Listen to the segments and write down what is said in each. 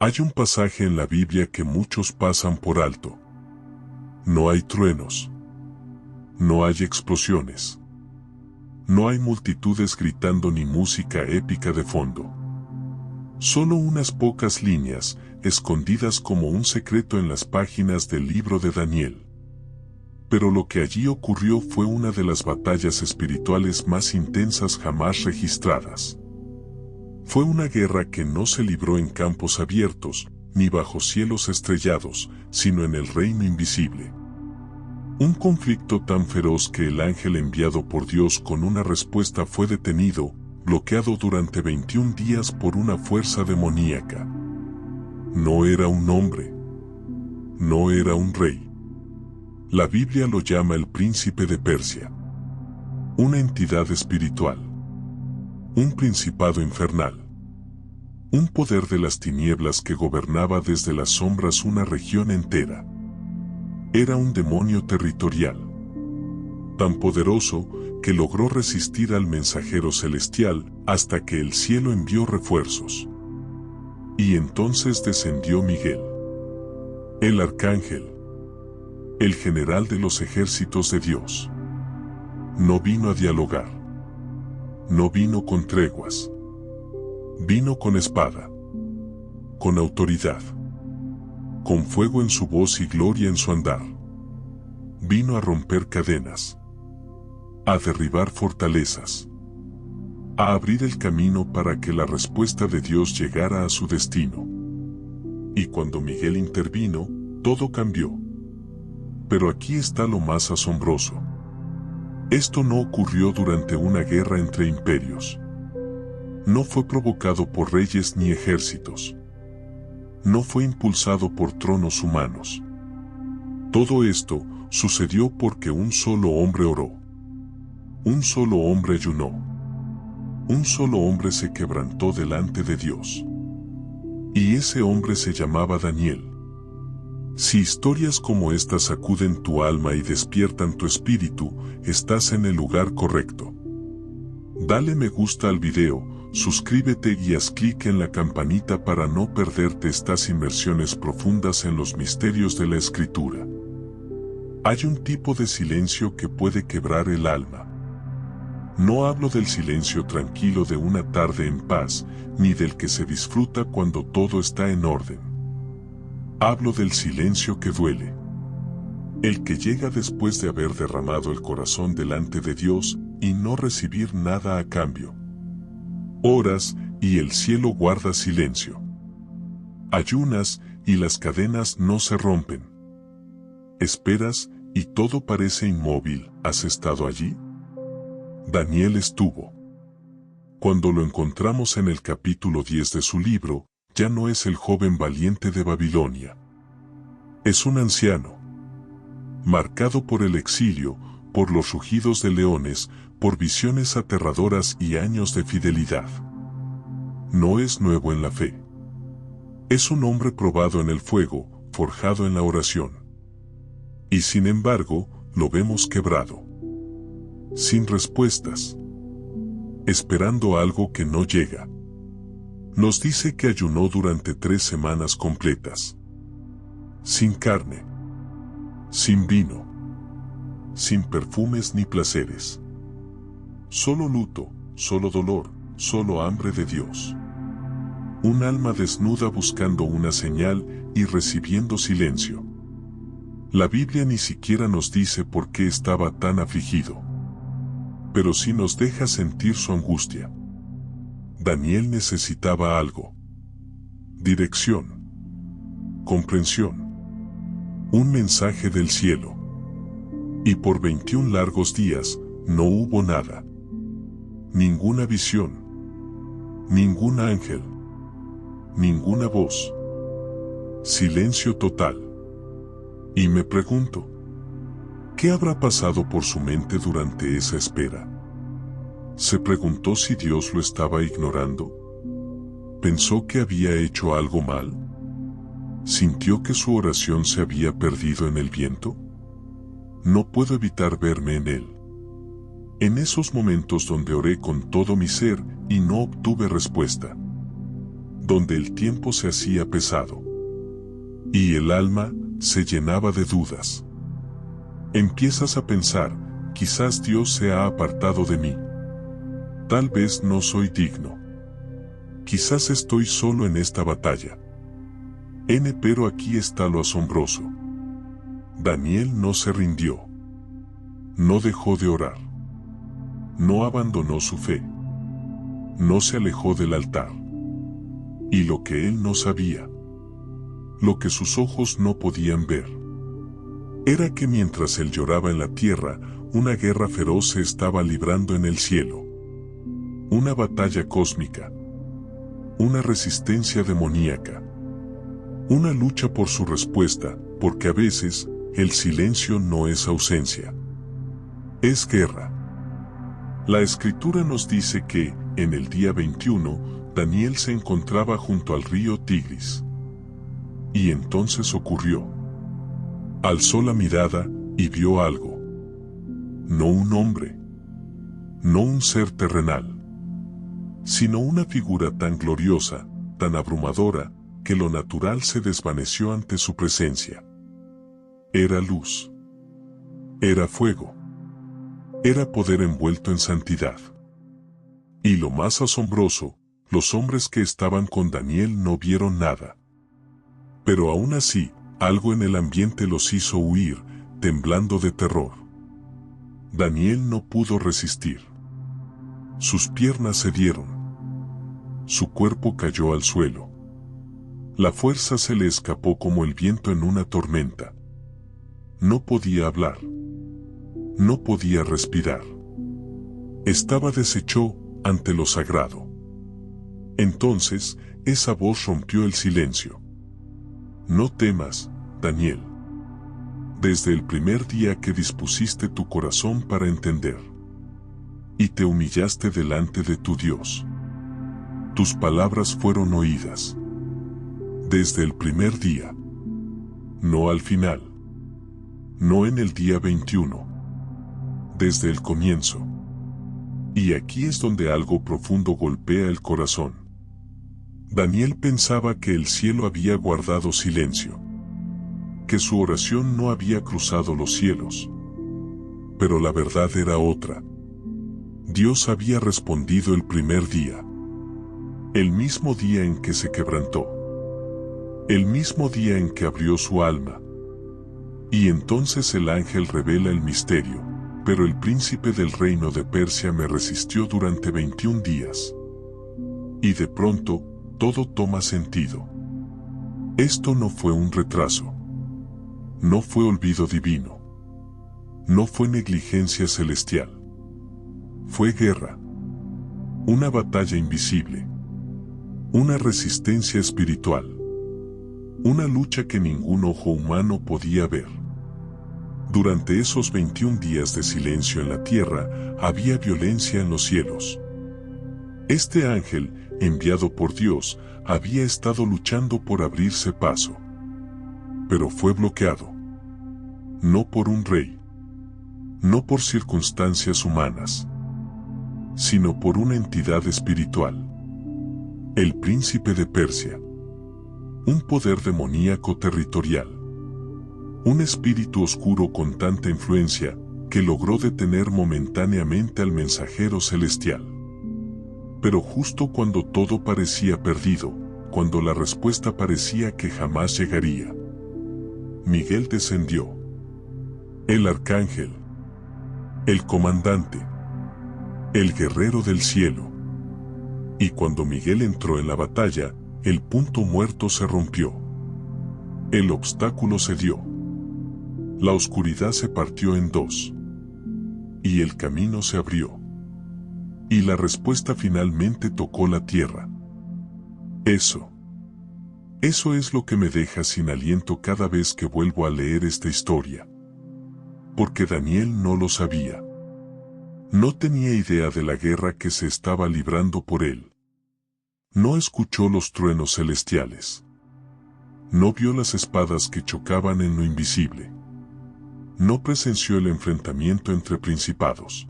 Hay un pasaje en la Biblia que muchos pasan por alto. No hay truenos. No hay explosiones. No hay multitudes gritando ni música épica de fondo. Solo unas pocas líneas, escondidas como un secreto en las páginas del libro de Daniel. Pero lo que allí ocurrió fue una de las batallas espirituales más intensas jamás registradas. Fue una guerra que no se libró en campos abiertos, ni bajo cielos estrellados, sino en el reino invisible. Un conflicto tan feroz que el ángel enviado por Dios con una respuesta fue detenido, bloqueado durante 21 días por una fuerza demoníaca. No era un hombre. No era un rey. La Biblia lo llama el príncipe de Persia. Una entidad espiritual. Un principado infernal. Un poder de las tinieblas que gobernaba desde las sombras una región entera. Era un demonio territorial. Tan poderoso que logró resistir al mensajero celestial hasta que el cielo envió refuerzos. Y entonces descendió Miguel, el arcángel, el general de los ejércitos de Dios. No vino a dialogar. No vino con treguas. Vino con espada. Con autoridad. Con fuego en su voz y gloria en su andar. Vino a romper cadenas. A derribar fortalezas. A abrir el camino para que la respuesta de Dios llegara a su destino. Y cuando Miguel intervino, todo cambió. Pero aquí está lo más asombroso. Esto no ocurrió durante una guerra entre imperios. No fue provocado por reyes ni ejércitos. No fue impulsado por tronos humanos. Todo esto sucedió porque un solo hombre oró. Un solo hombre ayunó. Un solo hombre se quebrantó delante de Dios. Y ese hombre se llamaba Daniel. Si historias como estas sacuden tu alma y despiertan tu espíritu, estás en el lugar correcto. Dale me gusta al video, suscríbete y haz clic en la campanita para no perderte estas inmersiones profundas en los misterios de la Escritura. Hay un tipo de silencio que puede quebrar el alma. No hablo del silencio tranquilo de una tarde en paz, ni del que se disfruta cuando todo está en orden. Hablo del silencio que duele. El que llega después de haber derramado el corazón delante de Dios y no recibir nada a cambio. Oras y el cielo guarda silencio. Ayunas y las cadenas no se rompen. Esperas y todo parece inmóvil. ¿Has estado allí? Daniel estuvo. Cuando lo encontramos en el capítulo 10 de su libro, ya no es el joven valiente de Babilonia. Es un anciano, marcado por el exilio, por los rugidos de leones, por visiones aterradoras y años de fidelidad. No es nuevo en la fe. Es un hombre probado en el fuego, forjado en la oración. Y sin embargo, lo vemos quebrado. Sin respuestas. Esperando algo que no llega. Nos dice que ayunó durante 3 semanas completas. Sin carne. Sin vino. Sin perfumes ni placeres. Solo luto, solo dolor, solo hambre de Dios. Un alma desnuda buscando una señal y recibiendo silencio. La Biblia ni siquiera nos dice por qué estaba tan afligido. Pero sí nos deja sentir su angustia. Daniel necesitaba algo. Dirección. Comprensión. Un mensaje del cielo. Y por 21 largos días, no hubo nada. Ninguna visión. Ningún ángel. Ninguna voz. Silencio total. Y me pregunto, ¿qué habrá pasado por su mente durante esa espera? ¿Se preguntó si Dios lo estaba ignorando? ¿Pensó que había hecho algo mal? ¿Sintió que su oración se había perdido en el viento? No puedo evitar verme en él. En esos momentos donde oré con todo mi ser y no obtuve respuesta. donde el tiempo se hacía pesado y el alma se llenaba de dudas. Empiezas a pensar, quizás Dios se ha apartado de mí. Tal vez no soy digno. Quizás estoy solo en esta batalla. Pero aquí está lo asombroso. Daniel no se rindió. No dejó de orar. No abandonó su fe. No se alejó del altar. Y lo que él no sabía, lo que sus ojos no podían ver, era que mientras él lloraba en la tierra, una guerra feroz se estaba librando en el cielo. Una batalla cósmica. Una resistencia demoníaca. Una lucha por su respuesta, porque a veces, el silencio no es ausencia. Es guerra. La Escritura nos dice que, en el día 21, Daniel se encontraba junto al río Tigris. Y entonces ocurrió. Alzó la mirada y vio algo. No un hombre. No un ser terrenal. Sino una figura tan gloriosa, tan abrumadora, que lo natural se desvaneció ante su presencia. Era luz. Era fuego. Era poder envuelto en santidad. Y lo más asombroso, los hombres que estaban con Daniel no vieron nada. Pero aún así, algo en el ambiente los hizo huir, temblando de terror. Daniel no pudo resistir. Sus piernas cedieron. Su cuerpo cayó al suelo. La fuerza se le escapó como el viento en una tormenta. No podía hablar. No podía respirar. Estaba deshecho ante lo sagrado. Entonces, esa voz rompió el silencio. No temas, Daniel. Desde el primer día que dispusiste tu corazón para entender y te humillaste delante de tu Dios, tus palabras fueron oídas. Desde el primer día. No al final. No en el día 21. Desde el comienzo. Y aquí es donde algo profundo golpea el corazón. Daniel pensaba que el cielo había guardado silencio, que su oración no había cruzado los cielos. Pero la verdad era otra. Dios había respondido el primer día. El mismo día en que se quebrantó. El mismo día en que abrió su alma. Y entonces el ángel revela el misterio. Pero el príncipe del reino de Persia me resistió durante 21 días. Y de pronto, todo toma sentido. Esto no fue un retraso. No fue olvido divino. No fue negligencia celestial. Fue guerra. Una batalla invisible. Una resistencia espiritual. Una lucha que ningún ojo humano podía ver. Durante esos 21 días de silencio en la tierra, había violencia en los cielos. Este ángel, enviado por Dios, había estado luchando por abrirse paso. Pero fue bloqueado. No por un rey. No por circunstancias humanas. Sino por una entidad espiritual. El príncipe de Persia. Un poder demoníaco territorial. Un espíritu oscuro con tanta influencia, que logró detener momentáneamente al mensajero celestial. Pero justo cuando todo parecía perdido, cuando la respuesta parecía que jamás llegaría, Miguel descendió. El arcángel. El comandante. El guerrero del cielo. Y cuando Miguel entró en la batalla, el punto muerto se rompió. El obstáculo cedió. La oscuridad se partió en dos. Y el camino se abrió. Y la respuesta finalmente tocó la tierra. Eso es lo que me deja sin aliento cada vez que vuelvo a leer esta historia. Porque Daniel no lo sabía. No tenía idea de la guerra que se estaba librando por él. No escuchó los truenos celestiales. No vio las espadas que chocaban en lo invisible. No presenció el enfrentamiento entre principados.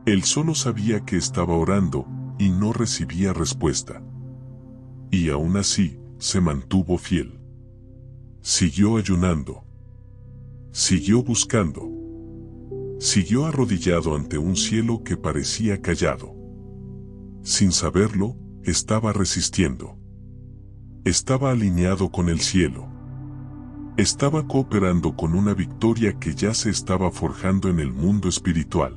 Él solo sabía que estaba orando y no recibía respuesta. Y aún así, se mantuvo fiel. Siguió ayunando. Siguió buscando. Siguió arrodillado ante un cielo que parecía callado. Sin saberlo, estaba resistiendo. Estaba alineado con el cielo. Estaba cooperando con una victoria que ya se estaba forjando en el mundo espiritual.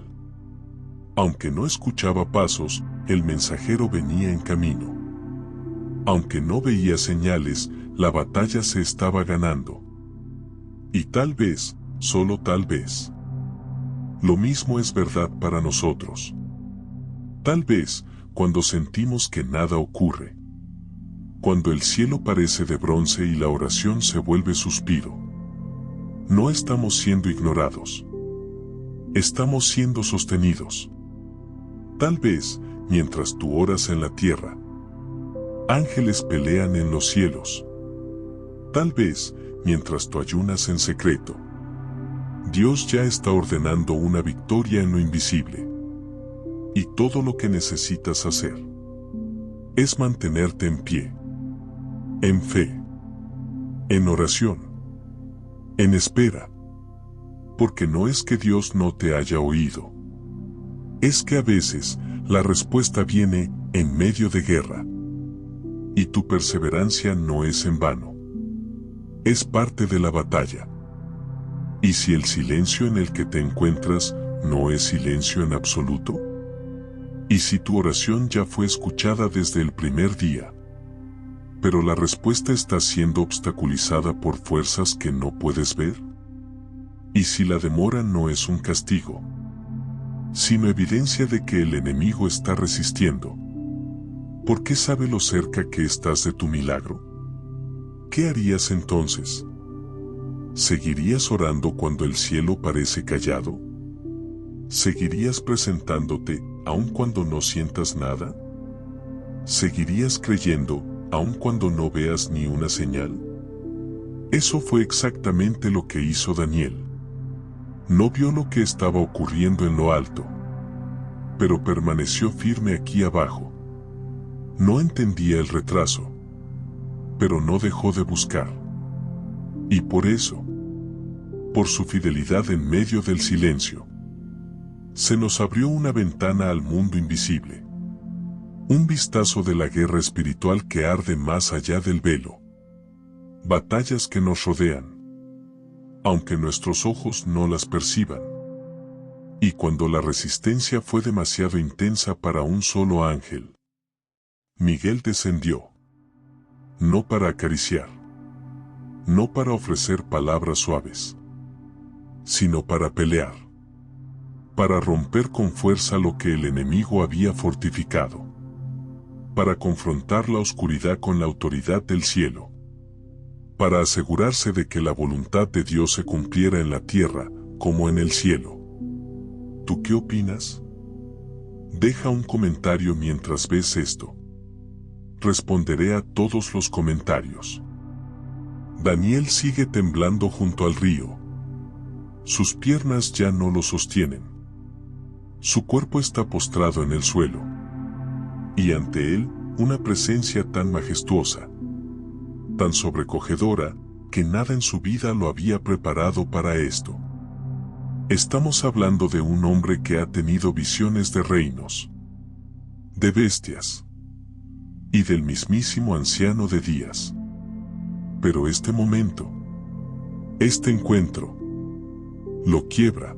Aunque no escuchaba pasos, el mensajero venía en camino. Aunque no veía señales, la batalla se estaba ganando. Y tal vez, solo tal vez, lo mismo es verdad para nosotros. Tal vez, cuando sentimos que nada ocurre, cuando el cielo parece de bronce y la oración se vuelve suspiro, no estamos siendo ignorados. Estamos siendo sostenidos. Tal vez, mientras tú oras en la tierra, ángeles pelean en los cielos. Tal vez, mientras tú ayunas en secreto, Dios ya está ordenando una victoria en lo invisible. Y todo lo que necesitas hacer es mantenerte en pie, en fe, en oración, en espera. Porque no es que Dios no te haya oído. Es que a veces, la respuesta viene en medio de guerra. Y tu perseverancia no es en vano. Es parte de la batalla. ¿Y si el silencio en el que te encuentras no es silencio en absoluto? ¿Y si tu oración ya fue escuchada desde el primer día, pero la respuesta está siendo obstaculizada por fuerzas que no puedes ver? ¿Y si la demora no es un castigo, sino evidencia de que el enemigo está resistiendo? ¿Por qué sabe lo cerca que estás de tu milagro? ¿Qué harías entonces? ¿Seguirías orando cuando el cielo parece callado? ¿Seguirías presentándote aun cuando no sientas nada? ¿Seguirías creyendo aun cuando no veas ni una señal? Eso fue exactamente lo que hizo Daniel. No vio lo que estaba ocurriendo en lo alto, pero permaneció firme aquí abajo. No entendía el retraso, pero no dejó de buscar. Y por eso, por su fidelidad en medio del silencio, se nos abrió una ventana al mundo invisible. Un vistazo de la guerra espiritual que arde más allá del velo. Batallas que nos rodean, aunque nuestros ojos no las perciban. Y cuando la resistencia fue demasiado intensa para un solo ángel, Miguel descendió. No para acariciar, no para ofrecer palabras suaves, sino para pelear, para romper con fuerza lo que el enemigo había fortificado, para confrontar la oscuridad con la autoridad del cielo, para asegurarse de que la voluntad de Dios se cumpliera en la tierra como en el cielo. ¿Tú qué opinas? Deja un comentario mientras ves esto. Responderé a todos los comentarios. Daniel sigue temblando junto al río. Sus piernas ya no lo sostienen. Su cuerpo está postrado en el suelo. Y ante él, una presencia tan majestuosa, tan sobrecogedora, que nada en su vida lo había preparado para esto. Estamos hablando de un hombre que ha tenido visiones de reinos, de bestias, y del mismísimo anciano de días. Pero este momento, este encuentro, lo quiebra.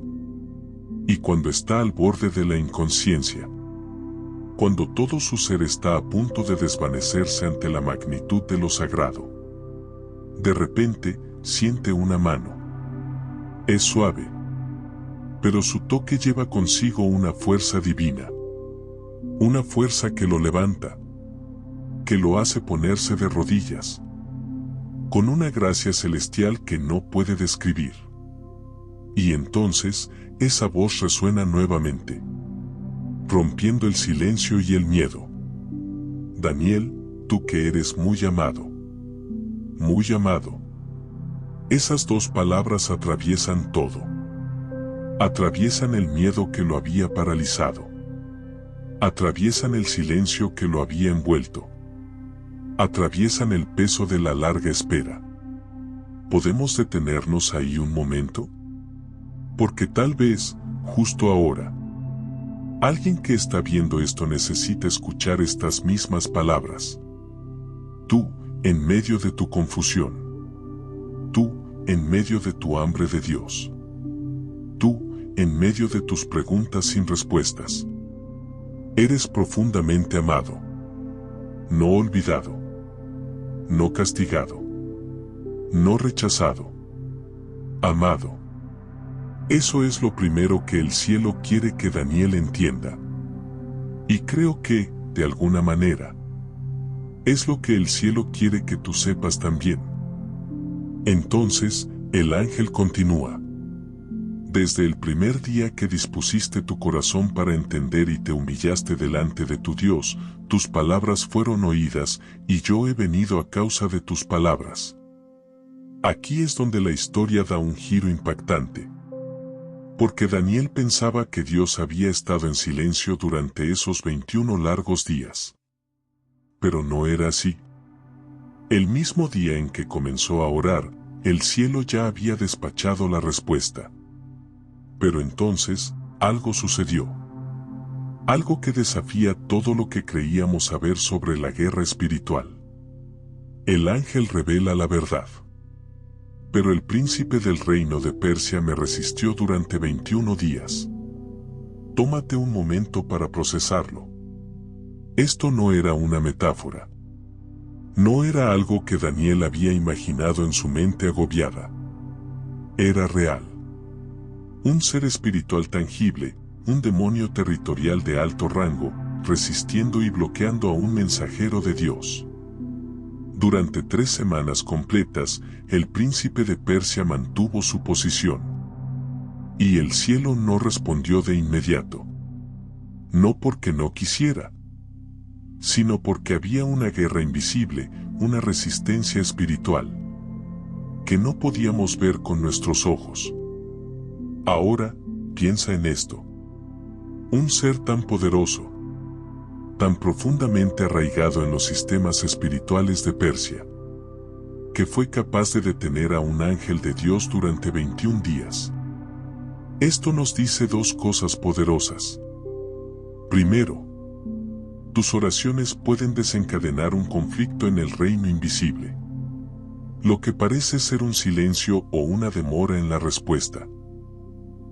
Y cuando está al borde de la inconsciencia, cuando todo su ser está a punto de desvanecerse ante la magnitud de lo sagrado, de repente, siente una mano. Es suave, pero su toque lleva consigo una fuerza divina. Una fuerza que lo levanta, que lo hace ponerse de rodillas, con una gracia celestial que no puede describir. Y entonces, esa voz resuena nuevamente, rompiendo el silencio y el miedo. Daniel, tú que eres muy amado. Muy amado. Esas dos palabras atraviesan todo. Atraviesan el miedo que lo había paralizado. Atraviesan el silencio que lo había envuelto. atraviesan el peso de la larga espera. ¿Podemos detenernos ahí un momento? Porque tal vez, justo ahora, alguien que está viendo esto necesita escuchar estas mismas palabras. Tú, en medio de tu confusión. Tú, en medio de tu hambre de Dios. Tú, en medio de tus preguntas sin respuestas. Eres profundamente amado. No olvidado. No castigado. No rechazado. Amado. Eso es lo primero que el cielo quiere que Daniel entienda. Y creo que, de alguna manera, es lo que el cielo quiere que tú sepas también. Entonces, el ángel continúa. Desde el primer día que dispusiste tu corazón para entender y te humillaste delante de tu Dios, tus palabras fueron oídas, y yo he venido a causa de tus palabras. Aquí es donde la historia da un giro impactante. Porque Daniel pensaba que Dios había estado en silencio durante esos 21 largos días. Pero no era así. El mismo día en que comenzó a orar, el cielo ya había despachado la respuesta. Pero entonces, algo sucedió. Algo que desafía todo lo que creíamos saber sobre la guerra espiritual. El ángel revela la verdad. Pero el príncipe del reino de Persia me resistió durante 21 días. Tómate un momento para procesarlo. Esto no era una metáfora. No era algo que Daniel había imaginado en su mente agobiada. Era real. Un ser espiritual tangible, un demonio territorial de alto rango, resistiendo y bloqueando a un mensajero de Dios. Durante 3 semanas completas, el príncipe de Persia mantuvo su posición. Y el cielo no respondió de inmediato. No porque no quisiera, sino porque había una guerra invisible, una resistencia espiritual, que no podíamos ver con nuestros ojos. Ahora, piensa en esto. Un ser tan poderoso, tan profundamente arraigado en los sistemas espirituales de Persia, que fue capaz de detener a un ángel de Dios durante 21 días. Esto nos dice 2 cosas poderosas. Primero, tus oraciones pueden desencadenar un conflicto en el reino invisible. Lo que parece ser un silencio o una demora en la respuesta,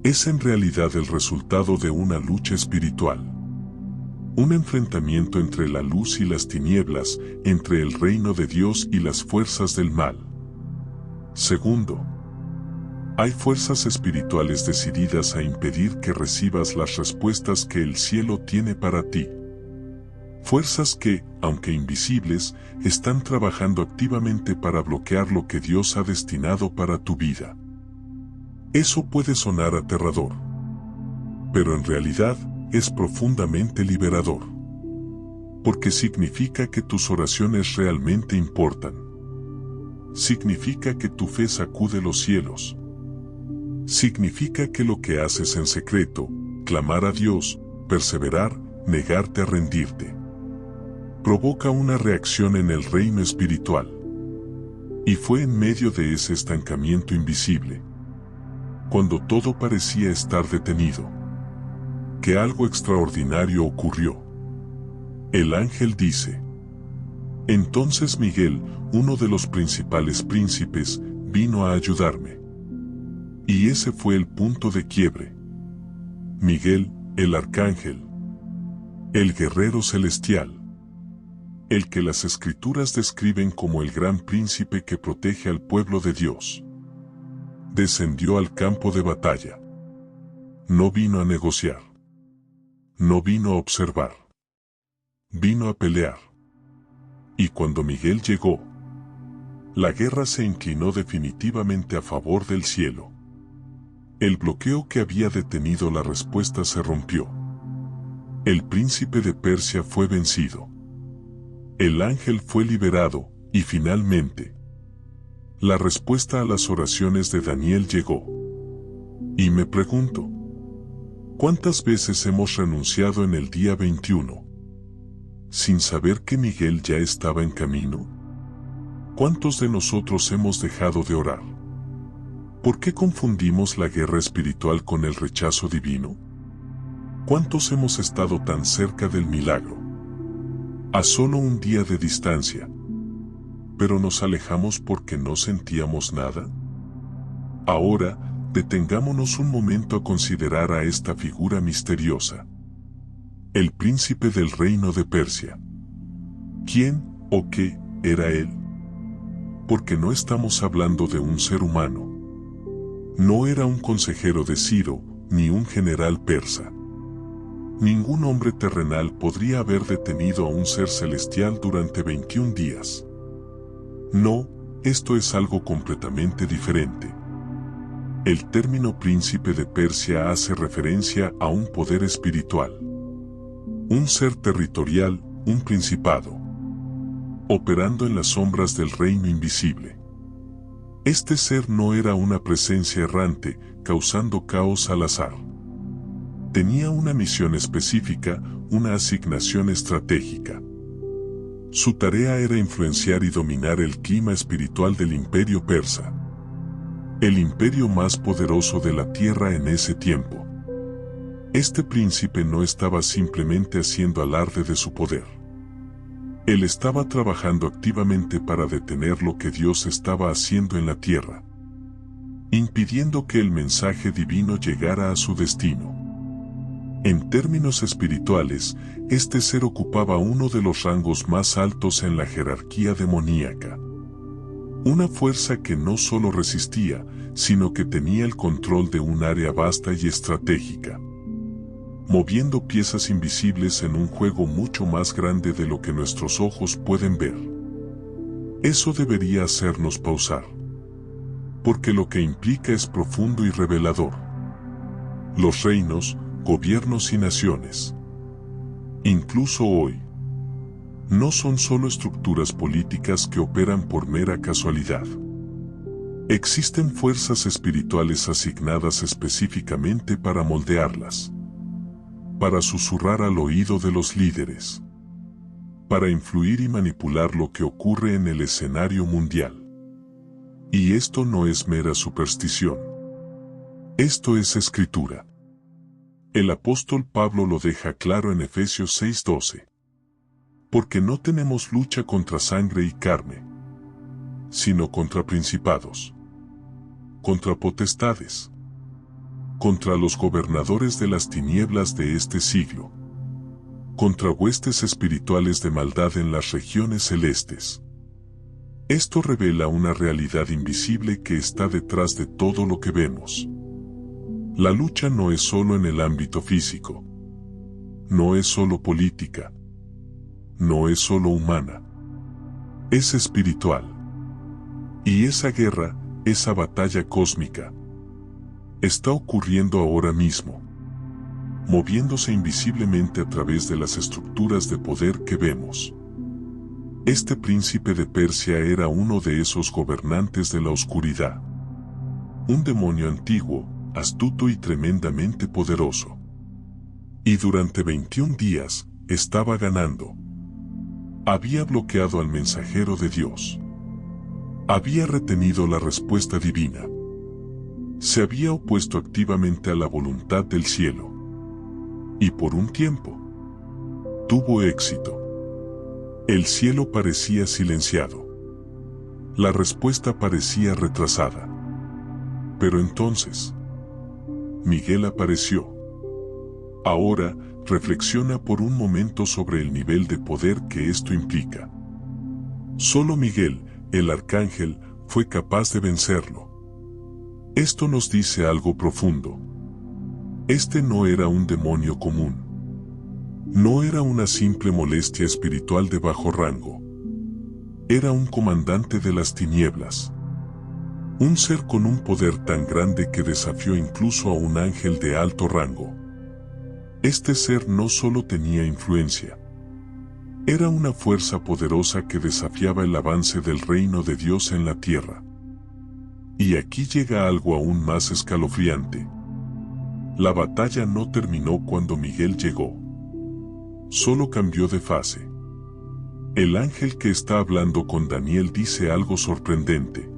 es en realidad el resultado de una lucha espiritual. Un enfrentamiento entre la luz y las tinieblas, entre el reino de Dios y las fuerzas del mal. Segundo, hay fuerzas espirituales decididas a impedir que recibas las respuestas que el cielo tiene para ti. Fuerzas que, aunque invisibles, están trabajando activamente para bloquear lo que Dios ha destinado para tu vida. Eso puede sonar aterrador, pero en realidad es profundamente liberador. Porque significa que tus oraciones realmente importan. Significa que tu fe sacude los cielos. Significa que lo que haces en secreto, clamar a Dios, perseverar, negarte a rendirte, provoca una reacción en el reino espiritual. Y fue en medio de ese estancamiento invisible, cuando todo parecía estar detenido, que algo extraordinario ocurrió. El ángel dice: entonces Miguel, uno de los principales príncipes, vino a ayudarme. Y ese fue el punto de quiebre. Miguel, el arcángel, el guerrero celestial, el que las escrituras describen como el gran príncipe que protege al pueblo de Dios, descendió al campo de batalla. No vino a negociar. No vino a observar. Vino a pelear. Y cuando Miguel llegó, la guerra se inclinó definitivamente a favor del cielo. El bloqueo que había detenido la respuesta se rompió. El príncipe de Persia fue vencido. El ángel fue liberado, y finalmente, la respuesta a las oraciones de Daniel llegó. Y me pregunto, ¿cuántas veces hemos renunciado en el día 21? sin saber que Miguel ya estaba en camino? ¿Cuántos de nosotros hemos dejado de orar? ¿Por qué confundimos la guerra espiritual con el rechazo divino? ¿Cuántos hemos estado tan cerca del milagro? A solo un día de distancia. ¿Pero nos alejamos porque no sentíamos nada? Ahora, detengámonos un momento a considerar a esta figura misteriosa. El príncipe del reino de Persia. ¿Quién o qué era él? Porque no estamos hablando de un ser humano. No era un consejero de Ciro, ni un general persa. Ningún hombre terrenal podría haber detenido a un ser celestial durante 21 días. No, esto es algo completamente diferente. El término príncipe de Persia hace referencia a un poder espiritual. Un ser territorial, un principado, operando en las sombras del reino invisible. Este ser no era una presencia errante, causando caos al azar. Tenía una misión específica, una asignación estratégica. Su tarea era influenciar y dominar el clima espiritual del imperio persa, el imperio más poderoso de la tierra en ese tiempo. Este príncipe no estaba simplemente haciendo alarde de su poder. Él estaba trabajando activamente para detener lo que Dios estaba haciendo en la tierra, impidiendo que el mensaje divino llegara a su destino. En términos espirituales, este ser ocupaba uno de los rangos más altos en la jerarquía demoníaca. Una fuerza que no solo resistía, sino que tenía el control de un área vasta y estratégica, moviendo piezas invisibles en un juego mucho más grande de lo que nuestros ojos pueden ver. Eso debería hacernos pausar, porque lo que implica es profundo y revelador. Los reinos, gobiernos y naciones, incluso hoy, no son solo estructuras políticas que operan por mera casualidad. Existen fuerzas espirituales asignadas específicamente para moldearlas, para susurrar al oído de los líderes, para influir y manipular lo que ocurre en el escenario mundial. Y esto no es mera superstición. Esto es escritura. El apóstol Pablo lo deja claro en Efesios 6:12. Porque no tenemos lucha contra sangre y carne, sino contra principados, contra potestades, contra los gobernadores de las tinieblas de este siglo, contra huestes espirituales de maldad en las regiones celestes. Esto revela una realidad invisible que está detrás de todo lo que vemos. La lucha no es solo en el ámbito físico, no es solo política, no es solo humana, es espiritual. Y esa guerra, esa batalla cósmica, está ocurriendo ahora mismo, moviéndose invisiblemente a través de las estructuras de poder que vemos. Este príncipe de Persia era uno de esos gobernantes de la oscuridad. Un demonio antiguo, astuto y tremendamente poderoso. Y durante 21 días, estaba ganando. Había bloqueado al mensajero de Dios. Había retenido la respuesta divina. Se había opuesto activamente a la voluntad del cielo. Y por un tiempo, tuvo éxito. El cielo parecía silenciado. La respuesta parecía retrasada. Pero entonces, Miguel apareció. Ahora, reflexiona por un momento sobre el nivel de poder que esto implica. Solo Miguel, el arcángel, fue capaz de vencerlo. Esto nos dice algo profundo. Este no era un demonio común. No era una simple molestia espiritual de bajo rango. Era un comandante de las tinieblas. Un ser con un poder tan grande que desafió incluso a un ángel de alto rango. Este ser no solo tenía influencia. Era una fuerza poderosa que desafiaba el avance del reino de Dios en la tierra. Y aquí llega algo aún más escalofriante. La batalla no terminó cuando Miguel llegó. Solo cambió de fase. El ángel que está hablando con Daniel dice algo sorprendente.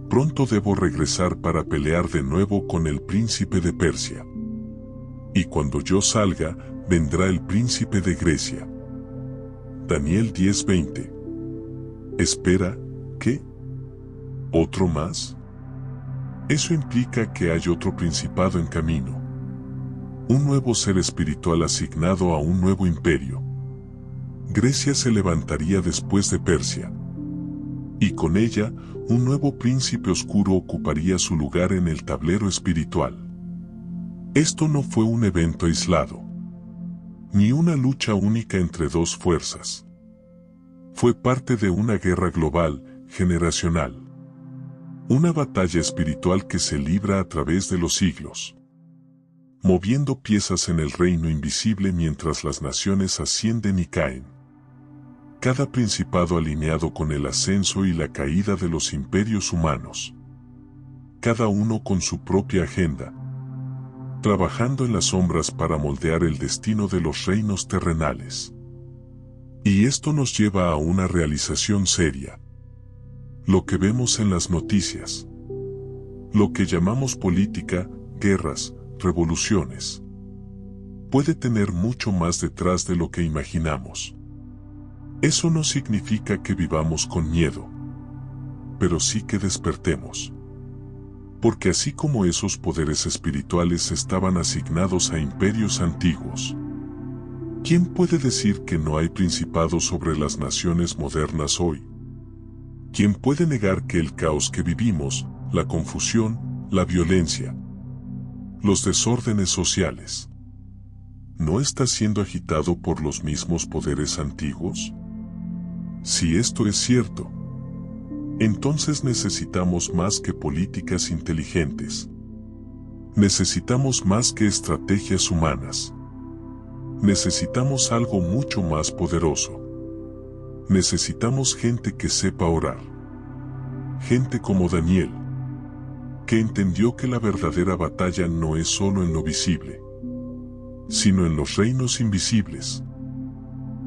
Pronto debo regresar para pelear de nuevo con el príncipe de Persia. Y cuando yo salga, vendrá el príncipe de Grecia. Daniel 10:20. Espera, ¿qué? ¿Otro más? Eso implica que hay otro principado en camino. Un nuevo ser espiritual asignado a un nuevo imperio. Grecia se levantaría después de Persia. Y con ella, un nuevo príncipe oscuro ocuparía su lugar en el tablero espiritual. Esto no fue un evento aislado, ni una lucha única entre dos fuerzas. Fue parte de una guerra global, generacional. Una batalla espiritual que se libra a través de los siglos, moviendo piezas en el reino invisible mientras las naciones ascienden y caen. Cada principado alineado con el ascenso y la caída de los imperios humanos. Cada uno con su propia agenda, trabajando en las sombras para moldear el destino de los reinos terrenales. Y esto nos lleva a una realización seria. Lo que vemos en las noticias, lo que llamamos política, guerras, revoluciones, puede tener mucho más detrás de lo que imaginamos. Eso no significa que vivamos con miedo, pero sí que despertemos. Porque así como esos poderes espirituales estaban asignados a imperios antiguos, ¿quién puede decir que no hay principados sobre las naciones modernas hoy? ¿Quién puede negar que el caos que vivimos, la confusión, la violencia, los desórdenes sociales, no está siendo agitado por los mismos poderes antiguos? Si esto es cierto, entonces necesitamos más que políticas inteligentes. Necesitamos más que estrategias humanas. Necesitamos algo mucho más poderoso. Necesitamos gente que sepa orar. Gente como Daniel, que entendió que la verdadera batalla no es solo en lo visible, sino en los reinos invisibles,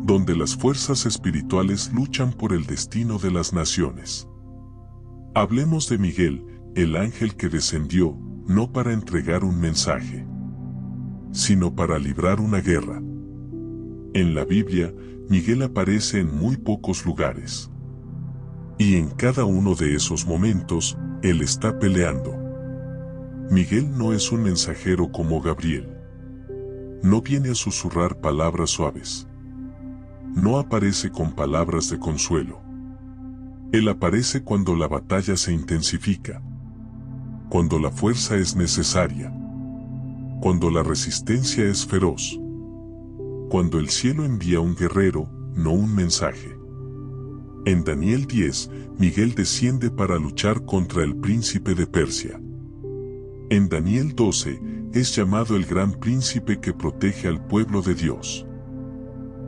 donde las fuerzas espirituales luchan por el destino de las naciones. Hablemos de Miguel, el ángel que descendió, no para entregar un mensaje, sino para librar una guerra. En la Biblia, Miguel aparece en muy pocos lugares. Y en cada uno de esos momentos, él está peleando. Miguel no es un mensajero como Gabriel. No viene a susurrar palabras suaves. No aparece con palabras de consuelo. Él aparece cuando la batalla se intensifica, cuando la fuerza es necesaria, cuando la resistencia es feroz, cuando el cielo envía un guerrero, no un mensaje. En Daniel 10, Miguel desciende para luchar contra el príncipe de Persia. En Daniel 12, es llamado el gran príncipe que protege al pueblo de Dios.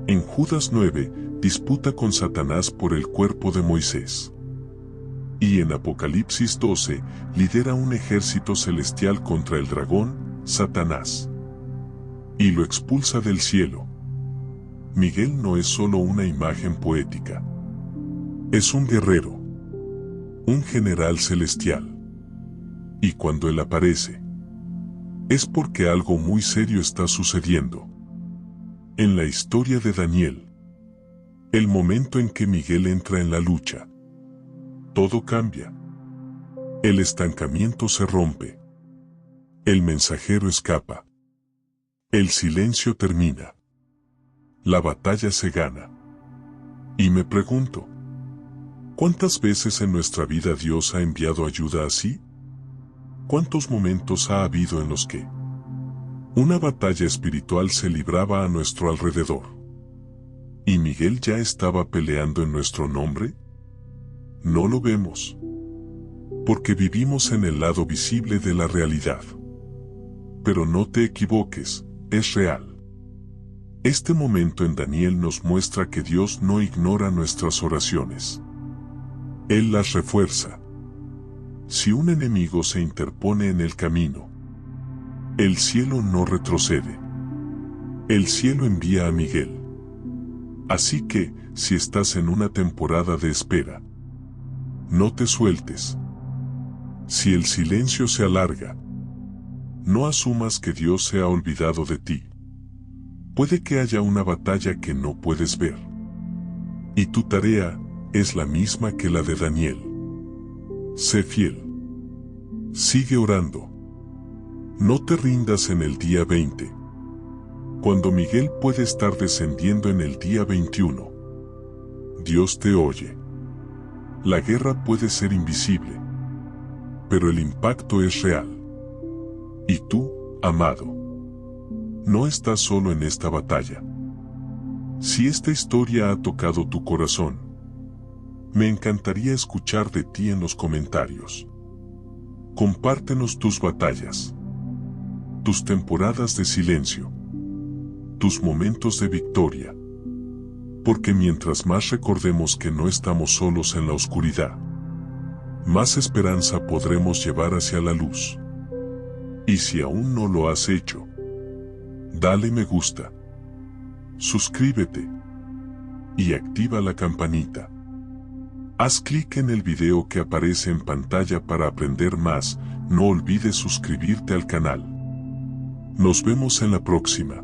En Judas 9, disputa con Satanás por el cuerpo de Moisés. Y en Apocalipsis 12, lidera un ejército celestial contra el dragón, Satanás. Y lo expulsa del cielo. Miguel no es solo una imagen poética. Es un guerrero. Un general celestial. Y cuando él aparece, es porque algo muy serio está sucediendo. En la historia de Daniel, el momento en que Miguel entra en la lucha, todo cambia. El estancamiento se rompe. El mensajero escapa. El silencio termina. La batalla se gana. Y me pregunto, ¿cuántas veces en nuestra vida Dios ha enviado ayuda así? ¿Cuántos momentos ha habido en los que una batalla espiritual se libraba a nuestro alrededor? ¿Y Miguel ya estaba peleando en nuestro nombre? No lo vemos, porque vivimos en el lado visible de la realidad. Pero no te equivoques, es real. Este momento en Daniel nos muestra que Dios no ignora nuestras oraciones. Él las refuerza. Si un enemigo se interpone en el camino, el cielo no retrocede. El cielo envía a Miguel. Así que, si estás en una temporada de espera, no te sueltes. Si el silencio se alarga, no asumas que Dios se ha olvidado de ti. Puede que haya una batalla que no puedes ver. Y tu tarea es la misma que la de Daniel. Sé fiel. Sigue orando. No te rindas en el día 20. Cuando Miguel puede estar descendiendo en el día 21. Dios te oye. La guerra puede ser invisible, pero el impacto es real. Y tú, amado, no estás solo en esta batalla. Si esta historia ha tocado tu corazón, me encantaría escuchar de ti en los comentarios. Compártenos tus batallas, tus temporadas de silencio, tus momentos de victoria. Porque mientras más recordemos que no estamos solos en la oscuridad, más esperanza podremos llevar hacia la luz. Y si aún no lo has hecho, dale me gusta, suscríbete y activa la campanita. Haz clic en el video que aparece en pantalla para aprender más. No olvides suscribirte al canal. Nos vemos en la próxima.